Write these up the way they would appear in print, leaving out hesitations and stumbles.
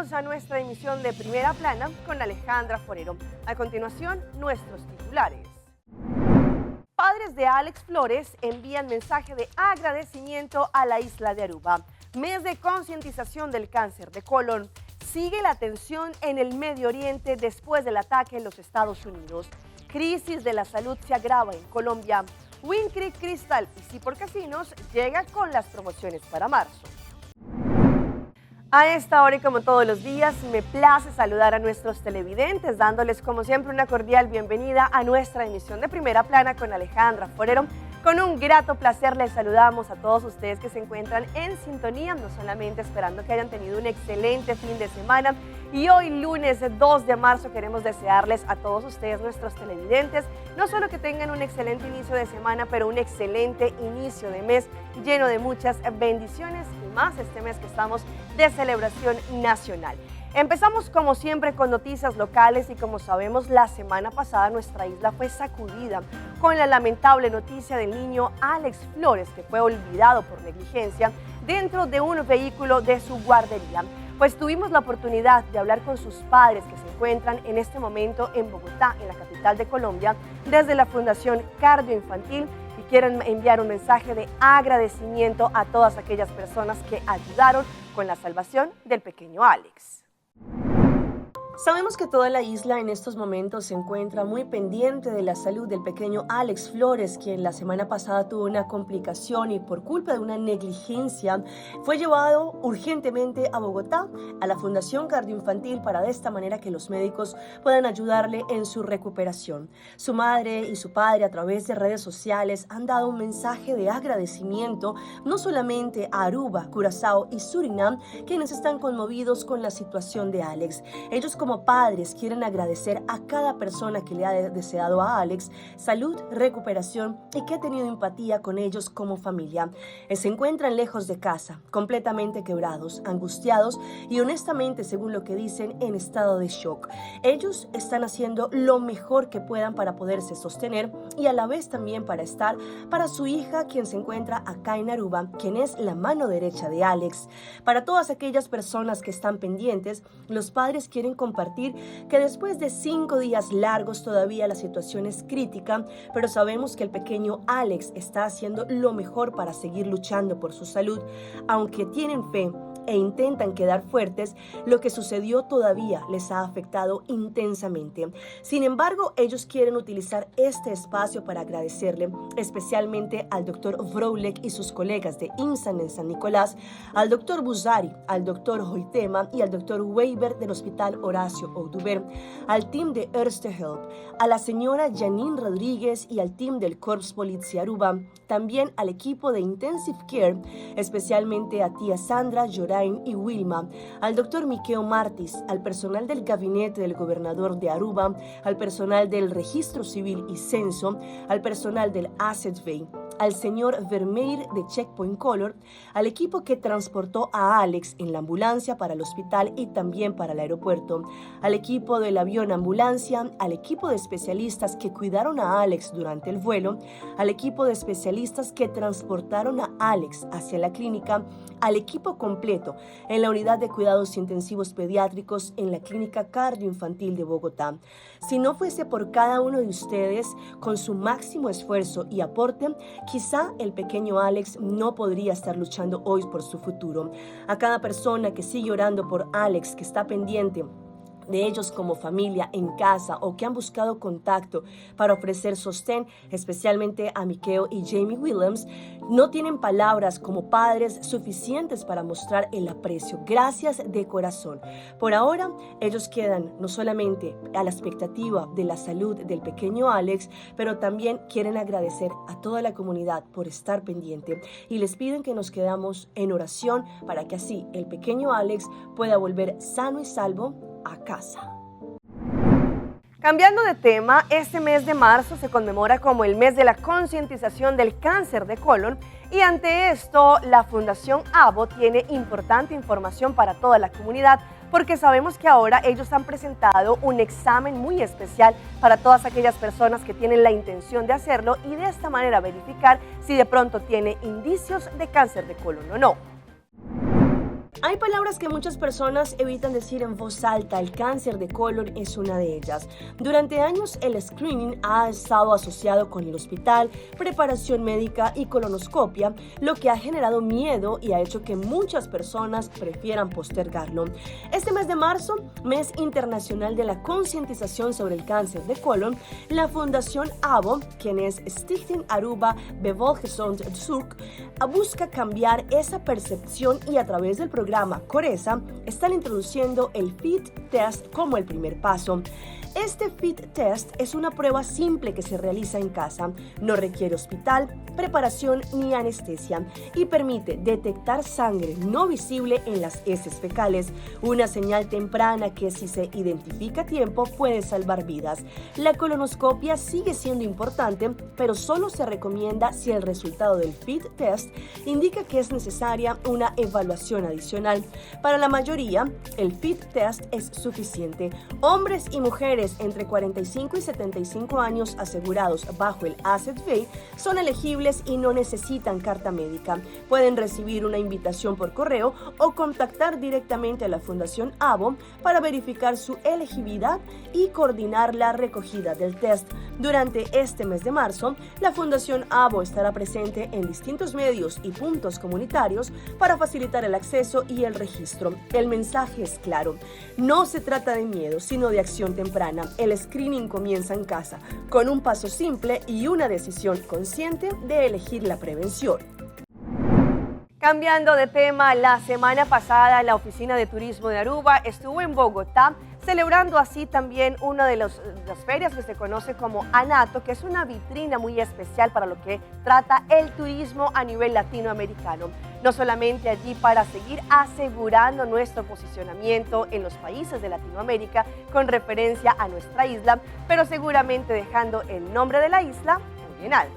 bienvenidos a nuestra emisión de Primera Plana con Alejandra Forero. A continuación, nuestros titulares. Padres de Alex Flores envían mensaje de agradecimiento a la isla de Aruba. Mes de concientización del cáncer de colon. Sigue la tensión en el Medio Oriente después del ataque en los Estados Unidos. Crisis de la salud se agrava en Colombia. Wincreek Cristal y Cipor Casinos llega con las promociones para marzo. A esta hora y como todos los días, me place saludar a nuestros televidentes, dándoles como siempre una cordial bienvenida a nuestra emisión de Primera Plana con Alejandra Forero. Con un grato placer les saludamos a todos ustedes que se encuentran en sintonía, no solamente esperando que hayan tenido un excelente fin de semana. Y hoy lunes 2 de marzo queremos desearles a todos ustedes, nuestros televidentes, no solo que tengan un excelente inicio de semana, pero un excelente inicio de mes lleno de muchas bendiciones y más este mes que estamos de celebración nacional. Empezamos como siempre con noticias locales y como sabemos la semana pasada nuestra isla fue sacudida con la lamentable noticia del niño Alex Flores que fue olvidado por negligencia dentro de un vehículo de su guardería. Pues tuvimos la oportunidad de hablar con sus padres que se encuentran en este momento en Bogotá, en la capital de Colombia, desde la Fundación Cardio Infantil y quieren enviar un mensaje de agradecimiento a todas aquellas personas que ayudaron con la salvación del pequeño Alex. Sabemos que toda la isla en estos momentos se encuentra muy pendiente de la salud del pequeño Alex Flores, quien la semana pasada tuvo una complicación y por culpa de una negligencia fue llevado urgentemente a Bogotá, a la Fundación Cardioinfantil, para de esta manera que los médicos puedan ayudarle en su recuperación. Su madre y su padre a través de redes sociales han dado un mensaje de agradecimiento no solamente a Aruba, Curazao y Surinam, quienes están conmovidos con la situación de Alex. Ellos como padres quieren agradecer a cada persona que le ha deseado a Alex salud, recuperación y que ha tenido empatía con ellos como familia. Se encuentran lejos de casa, completamente quebrados, angustiados y honestamente, según lo que dicen, en estado de shock. Ellos están haciendo lo mejor que puedan para poderse sostener y a la vez también para estar para su hija, quien se encuentra acá en Aruba, quien es la mano derecha de Alex. Para todas aquellas personas que están pendientes, los padres quieren compartir que después de 5 días largos todavía la situación es crítica, pero sabemos que el pequeño Alex está haciendo lo mejor para seguir luchando por su salud. Aunque tienen fe e intentan quedar fuertes, lo que sucedió todavía les ha afectado intensamente. Sin embargo, ellos quieren utilizar este espacio para agradecerle especialmente al doctor Vrolek y sus colegas de INSAN en San Nicolás, al doctor Buzari, al doctor Hoitema y al doctor Weber del Hospital Horacio Oduber, al team de Erste Help, a la señora Janine Rodríguez y al team del Corps Polizia Aruba, también al equipo de Intensive Care, especialmente a tía Sandra, Yorain y Wilma, al doctor Miqueo Martis, al personal del gabinete del gobernador de Aruba, al personal del Registro Civil y Censo, al personal del Asset Bay, al señor Vermeer de Checkpoint Color, al equipo que transportó a Alex en la ambulancia para el hospital y también para el aeropuerto, al equipo del avión ambulancia, al equipo de especialistas que cuidaron a Alex durante el vuelo, al equipo de especialistas que transportaron a Alex hacia la clínica, al equipo completo en la unidad de cuidados intensivos pediátricos en la Clínica Cardioinfantil de Bogotá. Si no fuese por cada uno de ustedes, con su máximo esfuerzo y aporte, quizá el pequeño Alex no podría estar luchando hoy por su futuro. A cada persona que sigue orando por Alex, que está pendiente de ellos como familia en casa o que han buscado contacto para ofrecer sostén, especialmente a Miqueo y Jamie Williams, no tienen palabras como padres suficientes para mostrar el aprecio. Gracias de corazón. Por ahora, ellos quedan no solamente a la expectativa de la salud del pequeño Alex, pero también quieren agradecer a toda la comunidad por estar pendiente y les piden que nos quedamos en oración para que así el pequeño Alex pueda volver sano y salvo a casa. Cambiando de tema, este mes de marzo se conmemora como el mes de la concientización del cáncer de colon y ante esto la Fundación ABO tiene importante información para toda la comunidad porque sabemos que ahora ellos han presentado un examen muy especial para todas aquellas personas que tienen la intención de hacerlo y de esta manera verificar si de pronto tiene indicios de cáncer de colon o no. Hay palabras que muchas personas evitan decir en voz alta. El cáncer de colon es una de ellas. Durante años el screening ha estado asociado con el hospital, preparación médica y colonoscopia, lo que ha generado miedo y ha hecho que muchas personas prefieran postergarlo. Este mes de marzo, mes internacional de la concientización sobre el cáncer de colon, la Fundación ABO, quien es Stichting Aruba Bevolkingsonderzoek, busca cambiar esa percepción y a través del programa Coreza están introduciendo el FIT Test como el primer paso. Este FIT Test es una prueba simple que se realiza en casa, no requiere hospital, preparación ni anestesia y permite detectar sangre no visible en las heces fecales, una señal temprana que si se identifica a tiempo puede salvar vidas. La colonoscopia sigue siendo importante, pero solo se recomienda si el resultado del FIT Test indica que es necesaria una evaluación adicional. Para la mayoría, el FIT Test es suficiente. Hombres y mujeres entre 45 y 75 años asegurados bajo el ASET-B son elegibles y no necesitan carta médica. Pueden recibir una invitación por correo o contactar directamente a la Fundación ABO para verificar su elegibilidad y coordinar la recogida del test. Durante este mes de marzo, la Fundación ABO estará presente en distintos medios y puntos comunitarios para facilitar el acceso y el registro. El mensaje es claro: no se trata de miedo, sino de acción temprana. El screening comienza en casa, con un paso simple y una decisión consciente de elegir la prevención. Cambiando de tema, la semana pasada la Oficina de Turismo de Aruba estuvo en Bogotá celebrando así también una de las ferias que se conoce como ANATO, que es una vitrina muy especial para lo que trata el turismo a nivel latinoamericano. No solamente allí para seguir asegurando nuestro posicionamiento en los países de Latinoamérica con referencia a nuestra isla, pero seguramente dejando el nombre de la isla muy en alto.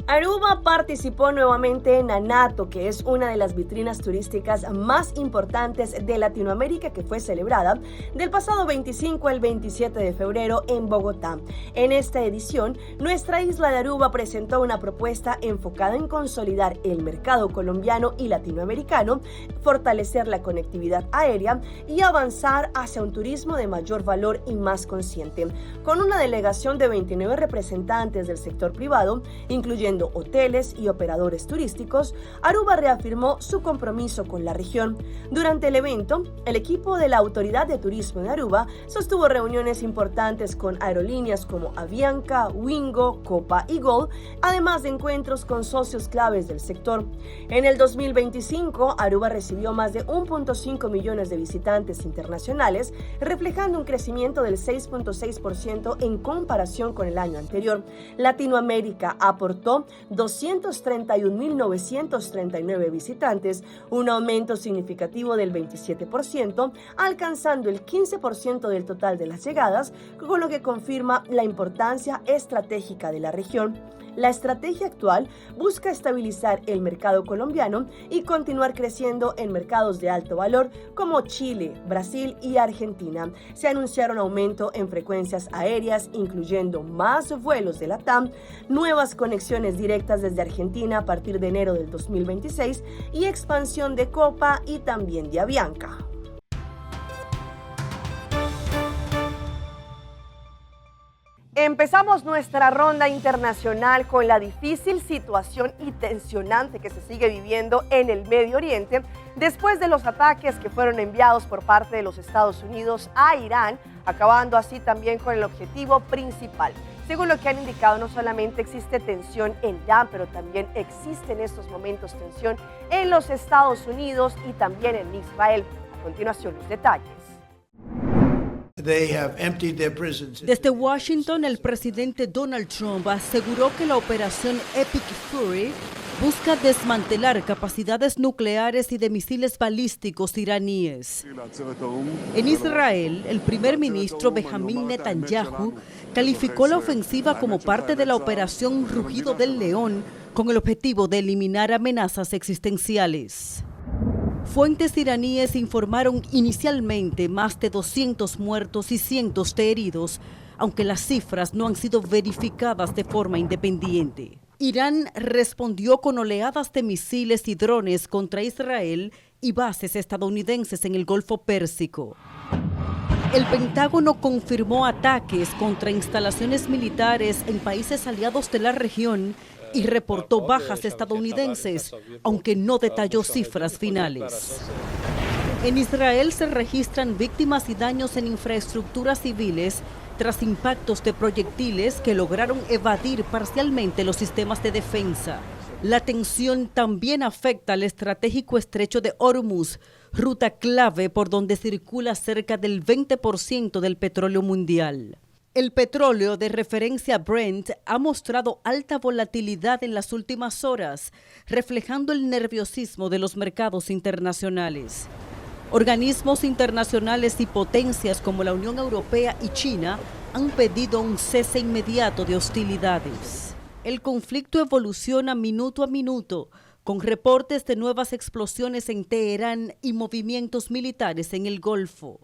Aruba participó nuevamente en ANATO, que es una de las vitrinas turísticas más importantes de Latinoamérica, que fue celebrada del pasado 25 al 27 de febrero en Bogotá. En esta edición, nuestra isla de Aruba presentó una propuesta enfocada en consolidar el mercado colombiano y latinoamericano, fortalecer la conectividad aérea y avanzar hacia un turismo de mayor valor y más consciente. Con una delegación de 29 representantes del sector privado, incluyendo hoteles y operadores turísticos, Aruba reafirmó su compromiso con la región. Durante el evento, el equipo de la Autoridad de Turismo de Aruba sostuvo reuniones importantes con aerolíneas como Avianca, Wingo, Copa y Gol, además de encuentros con socios claves del sector. En el 2025, Aruba recibió más de 1.5 millones de visitantes internacionales, reflejando un crecimiento del 6.6% en comparación con el año anterior. Latinoamérica aportó 231.939 visitantes, un aumento significativo del 27%, alcanzando el 15% del total de las llegadas, con lo que confirma la importancia estratégica de la región. La estrategia actual busca estabilizar el mercado colombiano y continuar creciendo en mercados de alto valor como Chile, Brasil y Argentina. Se anunciaron aumento en frecuencias aéreas, incluyendo más vuelos de la TAM, nuevas conexiones directas desde Argentina a partir de enero del 2026 y expansión de Copa y también de Avianca. Empezamos nuestra ronda internacional con la difícil situación y tensionante que se sigue viviendo en el Medio Oriente después de los ataques que fueron enviados por parte de los Estados Unidos a Irán, acabando así también con el objetivo principal. Según lo que han indicado, no solamente existe tensión en Irán, pero también existe en estos momentos tensión en los Estados Unidos y también en Israel. A continuación, los detalles. Desde Washington, el presidente Donald Trump aseguró que la operación Epic Fury busca desmantelar capacidades nucleares y de misiles balísticos iraníes. En Israel, el primer ministro Benjamín Netanyahu calificó la ofensiva como parte de la operación Rugido del León, con el objetivo de eliminar amenazas existenciales. Fuentes iraníes informaron inicialmente más de 200 muertos y cientos de heridos, aunque las cifras no han sido verificadas de forma independiente. Irán respondió con oleadas de misiles y drones contra Israel y bases estadounidenses en el Golfo Pérsico. El Pentágono confirmó ataques contra instalaciones militares en países aliados de la región y reportó bajas estadounidenses, aunque no detalló cifras finales. En Israel se registran víctimas y daños en infraestructuras civiles tras impactos de proyectiles que lograron evadir parcialmente los sistemas de defensa. La tensión también afecta al estratégico estrecho de Hormuz, ruta clave por donde circula cerca del 20% del petróleo mundial. El petróleo de referencia Brent ha mostrado alta volatilidad en las últimas horas, reflejando el nerviosismo de los mercados internacionales. Organismos internacionales y potencias como la Unión Europea y China han pedido un cese inmediato de hostilidades. El conflicto evoluciona minuto a minuto, con reportes de nuevas explosiones en Teherán y movimientos militares en el Golfo.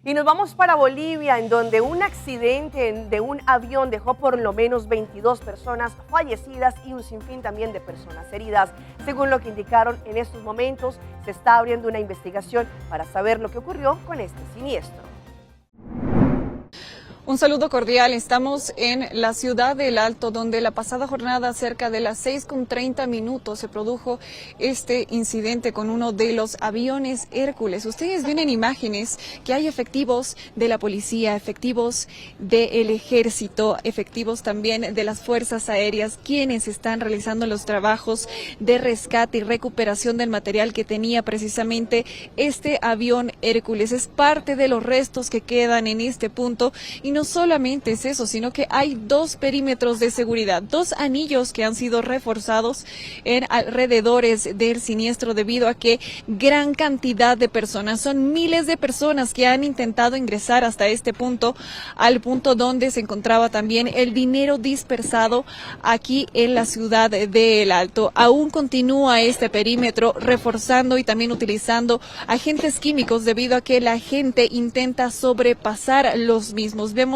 Y nos vamos para Bolivia, en donde un accidente de un avión dejó por lo menos 22 personas fallecidas y un sinfín también de personas heridas. Según lo que indicaron en estos momentos, se está abriendo una investigación para saber lo que ocurrió con este siniestro. Un saludo cordial, estamos en la ciudad del Alto, donde la pasada jornada cerca de las 6:30 se produjo este incidente con uno de los aviones Hércules. Ustedes ven en imágenes que hay efectivos de la policía, efectivos del ejército, efectivos también de las fuerzas aéreas, quienes están realizando los trabajos de rescate y recuperación del material que tenía precisamente este avión Hércules. Es parte de los restos que quedan en este punto y no solamente es eso, sino que hay 2 perímetros de seguridad, 2 anillos que han sido reforzados en alrededores del siniestro debido a que gran cantidad de personas, son miles de personas que han intentado ingresar hasta este punto, al punto donde se encontraba también el dinero dispersado aquí en la ciudad de El Alto. Aún continúa este perímetro reforzando y también utilizando agentes químicos debido a que la gente intenta sobrepasar los mismos. Vemos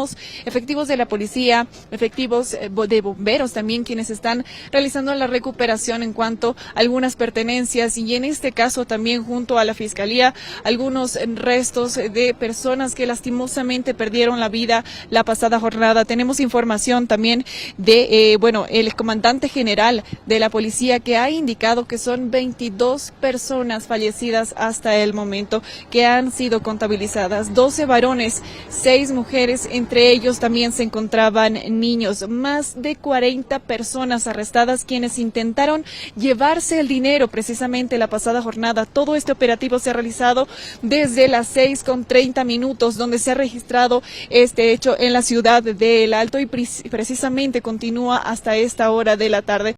efectivos de la policía, efectivos de bomberos también, quienes están realizando la recuperación en cuanto a algunas pertenencias y en este caso también junto a la fiscalía algunos restos de personas que lastimosamente perdieron la vida la pasada jornada. Tenemos información también de, el comandante general de la policía, que ha indicado que son 22 personas fallecidas hasta el momento que han sido contabilizadas, 12 varones, 6 mujeres, entre ellos también se encontraban niños. Más de 40 personas arrestadas quienes intentaron llevarse el dinero precisamente la pasada jornada. Todo este operativo se ha realizado desde las 6:30, donde se ha registrado este hecho en la ciudad de El Alto y precisamente continúa hasta esta hora de la tarde.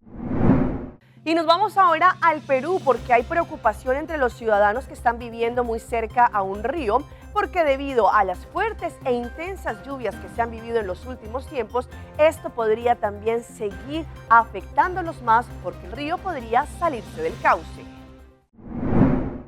Y nos vamos ahora al Perú, porque hay preocupación entre los ciudadanos que están viviendo muy cerca a un río, porque debido a las fuertes e intensas lluvias que se han vivido en los últimos tiempos, esto podría también seguir afectándolos más, porque el río podría salirse del cauce.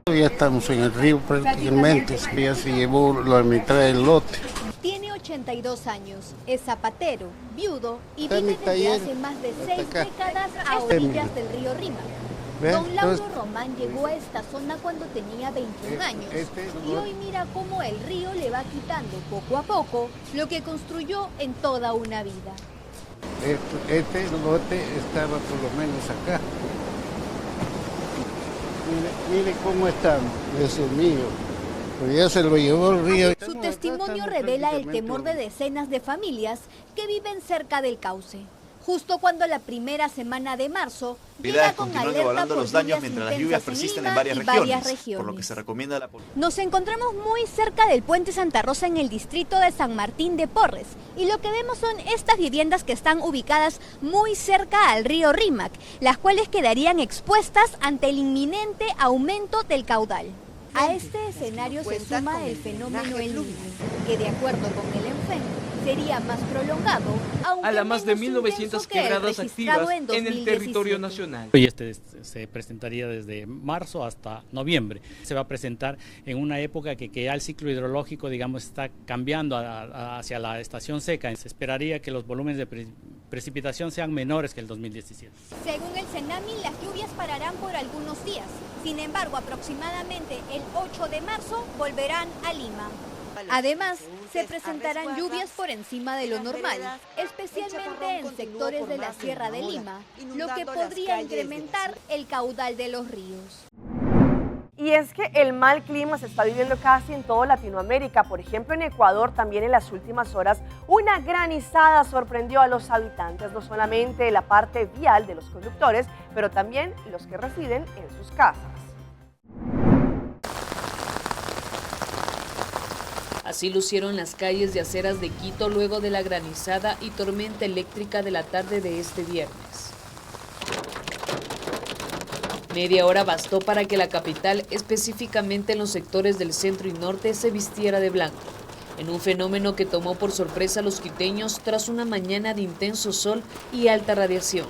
Ya estamos en el río prácticamente, ya se llevó la mitad del lote. Tiene 82 años, es zapatero, viudo y vive desde hace más de 6 décadas a orillas del río Rímac. Don Lauro Román llegó a esta zona cuando tenía 21 años y hoy mira cómo el río le va quitando poco a poco lo que construyó en toda una vida. Este lote estaba por lo menos acá. Mire cómo está, ese es mío. Pues ya se lo llevó el río. Su testimonio revela el temor de decenas de familias que viven cerca del cauce. Justo cuando la primera semana de marzo llega con alerta por los daños mientras las lluvias persisten en varias regiones, por lo que se recomienda la policía. Nos encontramos muy cerca del puente Santa Rosa en el distrito de San Martín de Porres y lo que vemos son estas viviendas que están ubicadas muy cerca al río Rímac, las cuales quedarían expuestas ante el inminente aumento del caudal. A este escenario se suma el fenómeno El Niño, que de acuerdo con el ENFEN sería más prolongado, a las más de 1.900 quebradas activas en el territorio nacional. Y se presentaría desde marzo hasta noviembre. Se va a presentar en una época que ya el ciclo hidrológico, digamos, está cambiando hacia la estación seca. Se esperaría que los volúmenes de precipitación sean menores que el 2017. Según el Senami, las lluvias pararán por algunos días. Sin embargo, aproximadamente el 8 de marzo volverán a Lima. Además, se presentarán lluvias por encima de lo normal, especialmente en sectores de la Sierra de Lima, lo que podría incrementar el caudal de los ríos. Y es que el mal clima se está viviendo casi en toda Latinoamérica. Por ejemplo, en Ecuador también en las últimas horas una granizada sorprendió a los habitantes, no solamente la parte vial de los conductores, pero también los que residen en sus casas. Así lucieron las calles y aceras de Quito luego de la granizada y tormenta eléctrica de la tarde de este viernes. Media hora bastó para que la capital, específicamente en los sectores del centro y norte, se vistiera de blanco, en un fenómeno que tomó por sorpresa a los quiteños tras una mañana de intenso sol y alta radiación.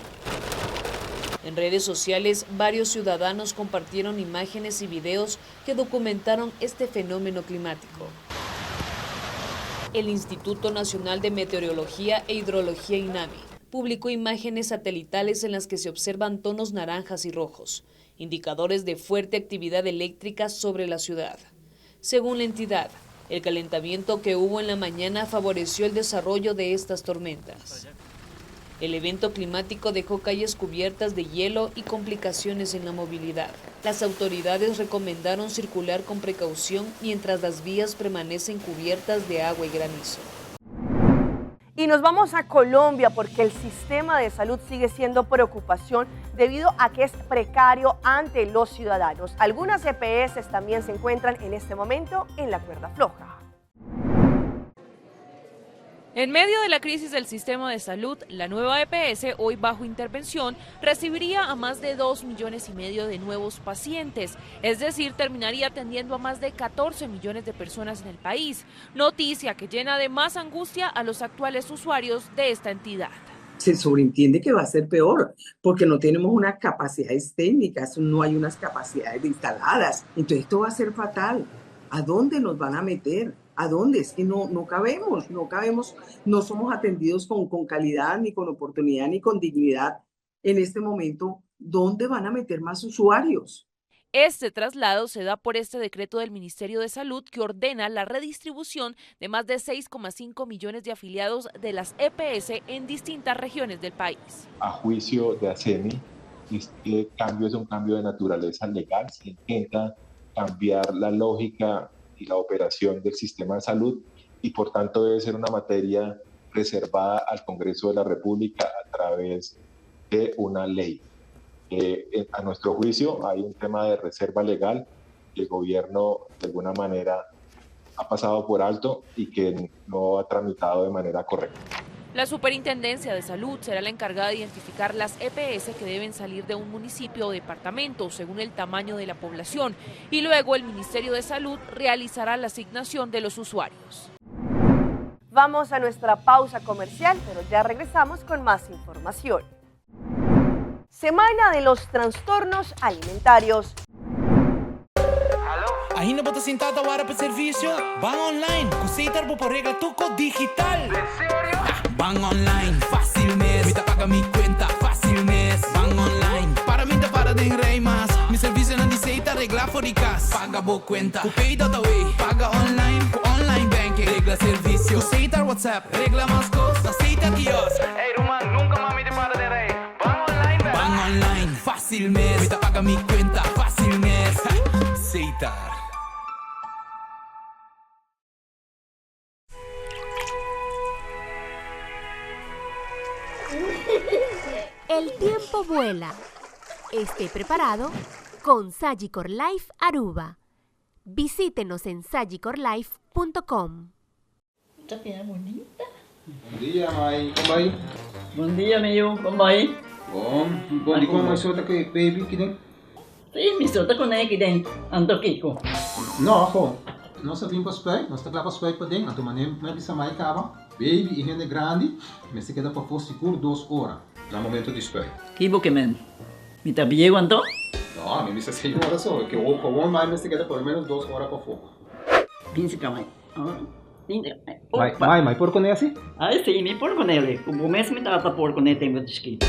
En redes sociales, varios ciudadanos compartieron imágenes y videos que documentaron este fenómeno climático. El Instituto Nacional de Meteorología e Hidrología INAMI publicó imágenes satelitales en las que se observan tonos naranjas y rojos, indicadores de fuerte actividad eléctrica sobre la ciudad. Según la entidad, el calentamiento que hubo en la mañana favoreció el desarrollo de estas tormentas. El evento climático dejó calles cubiertas de hielo y complicaciones en la movilidad. Las autoridades recomendaron circular con precaución mientras las vías permanecen cubiertas de agua y granizo. Y nos vamos a Colombia porque el sistema de salud sigue siendo preocupación debido a que es precario ante los ciudadanos. Algunas EPS también se encuentran en este momento en la cuerda floja. En medio de la crisis del sistema de salud, la nueva EPS, hoy bajo intervención, recibiría a más de 2,5 millones de nuevos pacientes, es decir, terminaría atendiendo a más de 14 millones de personas en el país, noticia que llena de más angustia a los actuales usuarios de esta entidad. Se sobreentiende que va a ser peor, porque no tenemos unas capacidades técnicas, no hay unas capacidades instaladas, entonces esto va a ser fatal. ¿A dónde nos van a meter? ¿A dónde? Es que no cabemos, no somos atendidos con calidad, ni con oportunidad, ni con dignidad. En este momento, ¿dónde van a meter más usuarios? Este traslado se da por este decreto del Ministerio de Salud que ordena la redistribución de más de 6,5 millones de afiliados de las EPS en distintas regiones del país. A juicio de ACEMI, este cambio es un cambio de naturaleza legal, se intenta cambiar la lógica y la operación del sistema de salud y por tanto debe ser una materia reservada al Congreso de la República a través de una ley. A nuestro juicio hay un tema de reserva legal que el gobierno de alguna manera ha pasado por alto y que no ha tramitado de manera correcta. La Superintendencia de Salud será la encargada de identificar las EPS que deben salir de un municipio o departamento según el tamaño de la población y luego el Ministerio de Salud realizará la asignación de los usuarios. Vamos a nuestra pausa comercial, pero ya regresamos con más información. Semana de los trastornos alimentarios. Ainda bota sentado agora para serviço. Van online, Cuseitar por regla tuco digital. ¿En serio? Van online, fácil mes. Me paga mi cuenta, fácil mes. Van online, para mí te para de rei mas. Mi serviço não aceita regla fóricas. Paga boa cuenta, Cupay Dataway. Paga online banking. Regla serviço, Cuseitar WhatsApp. Regla mais costa, aceita kiosco. Ei, Roman, nunca mais me te para de rei. Van online, fácil mes. Me paga mi cuenta, fácil mes. Ceitar. El tiempo vuela. Esté preparado con Sagicor Life Aruba. Visítenos en sagicorlife.com. Esta piedra bonita. Bom dia, mãe. Como vai? Bom dia, meu. Como vai? Bom. Bom, di ko may sota kay baby kidin? Sim, me solta com ele kidin. Ando Kiko. No, ako. Nós vim para spray, nós tá para spray para dentro. Então, manem, me bisa mai kaba. Baby, e é grande, mas se queda para for seguro 2 horas. No momento di spray. Kibo que men. Mi tabié quanto? No, mi bisa 6 horas só. Que o mais me se queda por menos 2 horas para fogo. Pinse kamay. Mai porco nesse? Ah, sim, mi porco nele. O começo me trata porco nele tem muito esquito.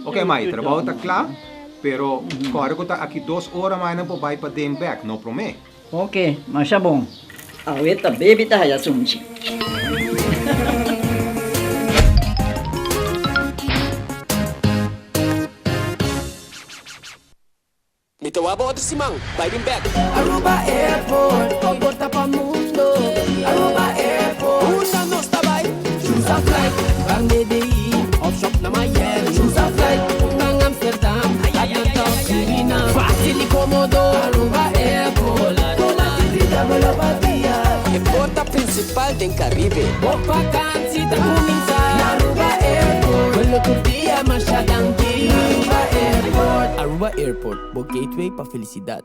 Ok, Mai, trabalho está claro, pero agora que está aqui 2 horas mais não vai para den back, não promete? Ok, mas tá bom. Ahorita baby tá já sunchi. Mito wabo otro simang, vibing back. Aruba Airport, comporta pa mundo. Aruba Airport, una no está by. Choose a flight, bang DDI, off shop na Miami. Choose a flight, bang Amsterdam, Atlanta, Suriname. Fácil y cómodo, Aruba Airport. Con la tierra me la batía. En porta principal del Caribe. Por vacancy, te comienza. Aruba Airport, vuelo tu día, marcha danqui. Aruba Airport. Aruba Airport, bo gateway pa felicidad.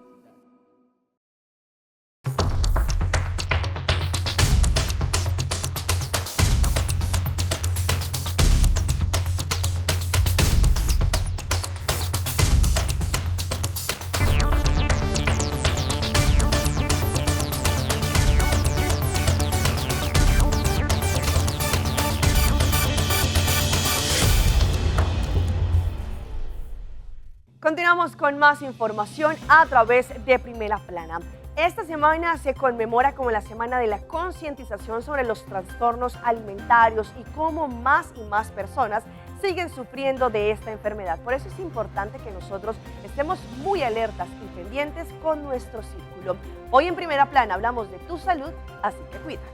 Continuamos con más información a través de Primera Plana. Esta semana se conmemora como la Semana de la Concientización sobre los Trastornos Alimentarios y cómo más y más personas siguen sufriendo de esta enfermedad. Por eso es importante que nosotros estemos muy alertas y pendientes con nuestro círculo. Hoy en Primera Plana hablamos de tu salud, así que cuídala.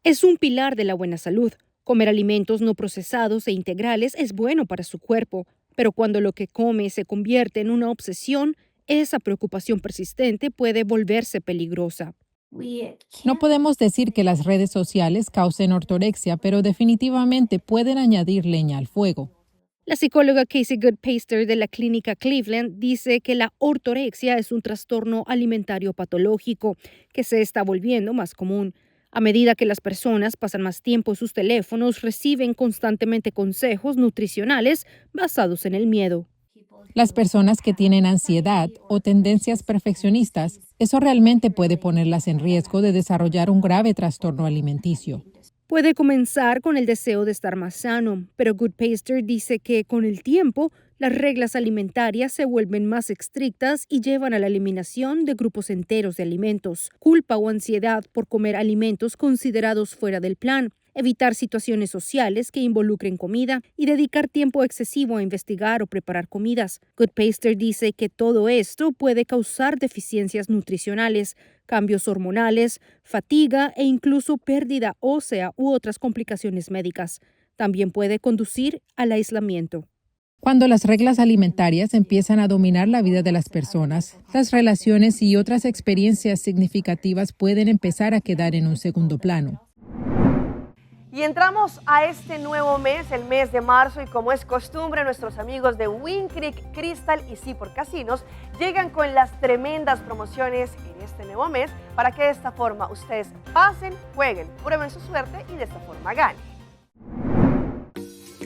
Es un pilar de la buena salud. Comer alimentos no procesados e integrales es bueno para su cuerpo, pero cuando lo que come se convierte en una obsesión, esa preocupación persistente puede volverse peligrosa. No podemos decir que las redes sociales causen ortorexia, pero definitivamente pueden añadir leña al fuego. La psicóloga Casey Goodpaster de la clínica Cleveland dice que la ortorexia es un trastorno alimentario patológico que se está volviendo más común. A medida que las personas pasan más tiempo en sus teléfonos, reciben constantemente consejos nutricionales basados en el miedo. Las personas que tienen ansiedad o tendencias perfeccionistas, eso realmente puede ponerlas en riesgo de desarrollar un grave trastorno alimenticio. Puede comenzar con el deseo de estar más sano, pero Goodpaster dice que con el tiempo, las reglas alimentarias se vuelven más estrictas y llevan a la eliminación de grupos enteros de alimentos, culpa o ansiedad por comer alimentos considerados fuera del plan, evitar situaciones sociales que involucren comida y dedicar tiempo excesivo a investigar o preparar comidas. Goodpaster dice que todo esto puede causar deficiencias nutricionales, cambios hormonales, fatiga e incluso pérdida ósea u otras complicaciones médicas. También puede conducir al aislamiento. Cuando las reglas alimentarias empiezan a dominar la vida de las personas, las relaciones y otras experiencias significativas pueden empezar a quedar en un segundo plano. Y entramos a este nuevo mes, el mes de marzo, y como es costumbre, nuestros amigos de Wynn Creek, Crystal y Seaport Casinos llegan con las tremendas promociones en este nuevo mes para que de esta forma ustedes pasen, jueguen, prueben su suerte y de esta forma ganen.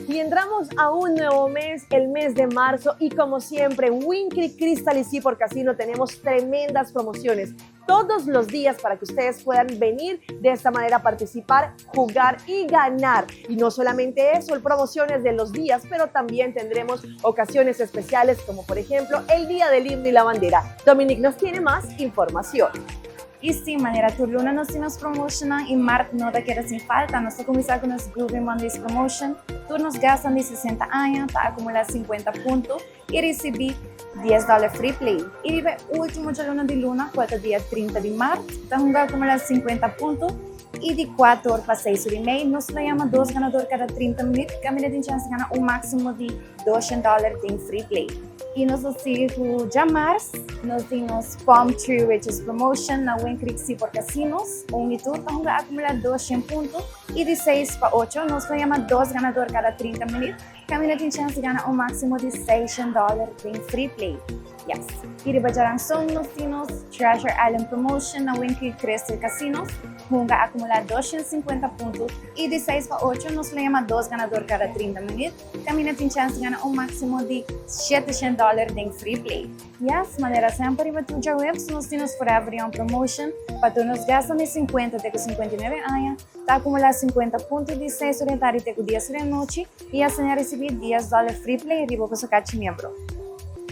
Y entramos a un nuevo mes, el mes de marzo, y como siempre, Wynn Creek, Crystal y Seaport Casino tenemos tremendas promociones todos los días para que ustedes puedan venir de esta manera a participar, jugar y ganar. Y no solamente eso, promociones de los días, pero también tendremos ocasiones especiales como por ejemplo el Día del Himno y la Bandera. Dominique nos tiene más información. E sim, maneira turluna nós temos promotion em março, não vai querer sem falta. Nós vamos começar com o nosso Groovy Mondays Promotion. Turnos gastam de 60 anos para acumular 50 pontos e receber $10 free play. E vive o último dia de luna, quarta dia 30 de março, então vai acumular 50 pontos e de 4 horas para 6 horas e meia, nós ganhamos 2 ganadores cada 30 minutos, que a menina tem chance de ganhar um máximo de $200 em free play. E nós temos já março, nós temos Palm Tree Riches Promotion na Wynn Creek Seaport Casinos, onde tu estamos a acumular 200 pontos e de 6 para 8, nós ganhamos 2 ganadores cada 30 minutos, kami natin chance gana o máximo de $6 em free play. Yes. Iriba jarang son Lucinos Treasure Island Promotion na Winky Crystal Casinos, hunga acumular 250 pontos e de 6 para 8 nos lema 2 ganador cada 30 minutos. Kami natin chance gana o máximo de $700 em free play. Yes, maneira sempre riba tuja webs nos tinos forever on promotion, para tu nos gasta de 50 até 59 anos, tá acumular 50 pontos de 6 orientar até 10 da noite e assim receber $10 free play riba para seu cada membro.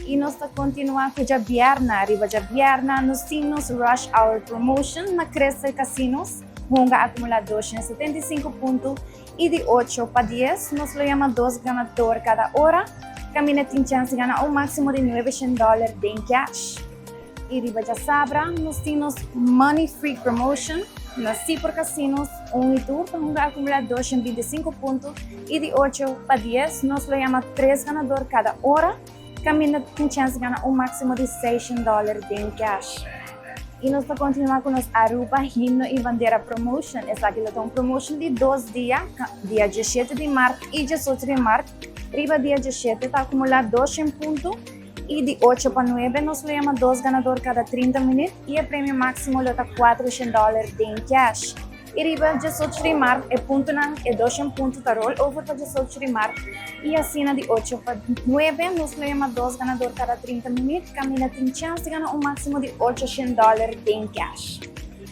E nós está continuando com a Bierna, riba a Bierna, nos tinos Rush Hour Promotion na Crystal Casinos, hunga acumular 275 pontos e de 8 para 10, nos lo chama 2 ganador cada hora, kami natin chance gana o máximo de $900 em cash. E riba a Sabra, nos tinos Money Free Promotion, na Cipor Casinos, e 2, hunga acumular 225 pontos e de 8 para 10, nos lo chama 3 ganador cada hora, kami natin chance gana o máximo de $600 em cash. E nós vamos continuar com os Aruba Himno e Bandeira Promotion. Essa aqui é uma promotion de 2 dias, dia 17 de março e 18 de março. Riba dia 17 está acumulado 200 pontos e de 8 para 9 nós lemos 2 ganadores cada 30 minutos e o prêmio máximo é $400 em cash. E riba 18 de março é ponto não é 200 pontos para roll over para 18 de março e assim de 8 para 9 nós lemos 2 ganadores cada 30 minutos, caminha tem chance de ganhar um máximo de $800 em cash.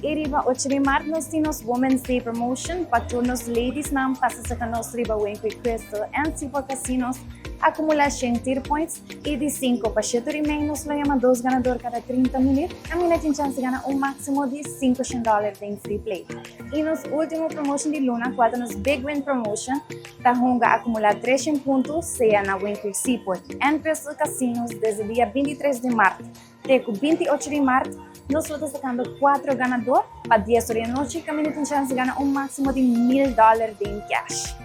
E riba 8 de março nós temos Women's Day Promotion para turnos ladies não passa sa kanos riba Winky Crystal and Cipor Casinos acumular 100 tier points e de 5 para 7 remaining nós lemos 2 ganadores cada 30 minutos, caminha tem chance de ganhar um máximo de $500 em free play. E nos último promotion de Luna, quando nos Big Win Promotion, tá hunga acumular 300 pontos, seja na Winky Seaport and Crystal Casinos desde o dia 23 de março até o 28 de março, nós estamos sacando 4 ganadores para 10 horas da noite, caminho tem chance de ganhar um máximo de $1000 em cash.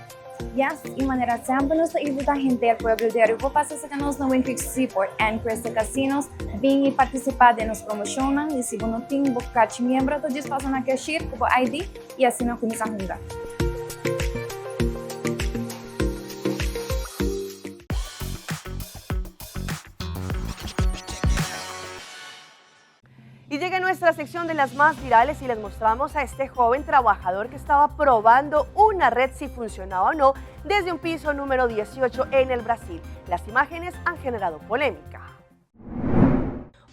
Yes, e maneira sempre nos invita a gente ao pueblo de Aruba para sacarnos na Winky Seaport and Crystal Casinos, vir e participar de nos promocionam e se você não tem buscar membro, todos passam a cashier com o ID e assim não começa a hungar. Y llega nuestra sección de las más virales y les mostramos a este joven trabajador que estaba probando una red si funcionaba o no desde un piso número 18 en el Brasil. Las imágenes han generado polémica.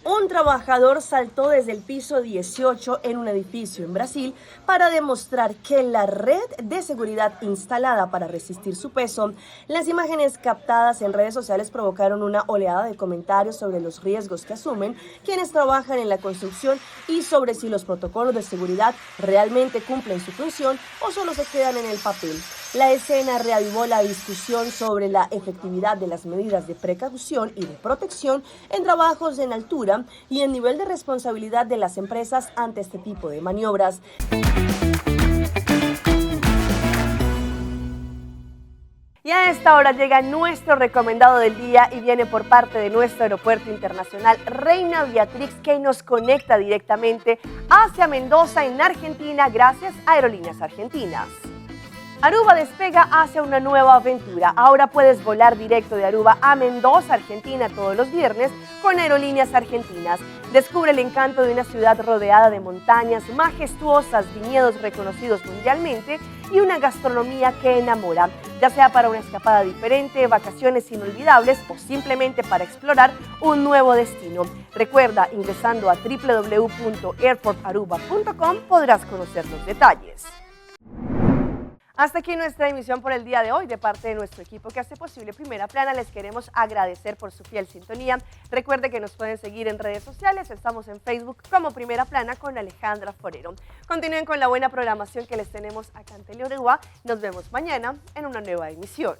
Un trabajador saltó desde el piso 18 en un edificio en Brasil para demostrar que la red de seguridad instalada para resistir su peso. Las imágenes captadas en redes sociales provocaron una oleada de comentarios sobre los riesgos que asumen quienes trabajan en la construcción y sobre si los protocolos de seguridad realmente cumplen su función o solo se quedan en el papel. La escena reavivó la discusión sobre la efectividad de las medidas de precaución y de protección en trabajos en altura y el nivel de responsabilidad de las empresas ante este tipo de maniobras. Y a esta hora llega nuestro recomendado del día y viene por parte de nuestro aeropuerto internacional Reina Beatrix, que nos conecta directamente hacia Mendoza en Argentina gracias a Aerolíneas Argentinas. Aruba despega hacia una nueva aventura. Ahora puedes volar directo de Aruba a Mendoza, Argentina, todos los viernes con Aerolíneas Argentinas. Descubre el encanto de una ciudad rodeada de montañas majestuosas, viñedos reconocidos mundialmente y una gastronomía que enamora, ya sea para una escapada diferente, vacaciones inolvidables o simplemente para explorar un nuevo destino. Recuerda, ingresando a www.airportaruba.com podrás conocer los detalles. Hasta aquí nuestra emisión por el día de hoy. De parte de nuestro equipo que hace posible Primera Plana, les queremos agradecer por su fiel sintonía. Recuerde que nos pueden seguir en redes sociales. Estamos en Facebook como Primera Plana con Alejandra Forero. Continúen con la buena programación que les tenemos acá en Teleuregua. Nos vemos mañana en una nueva emisión.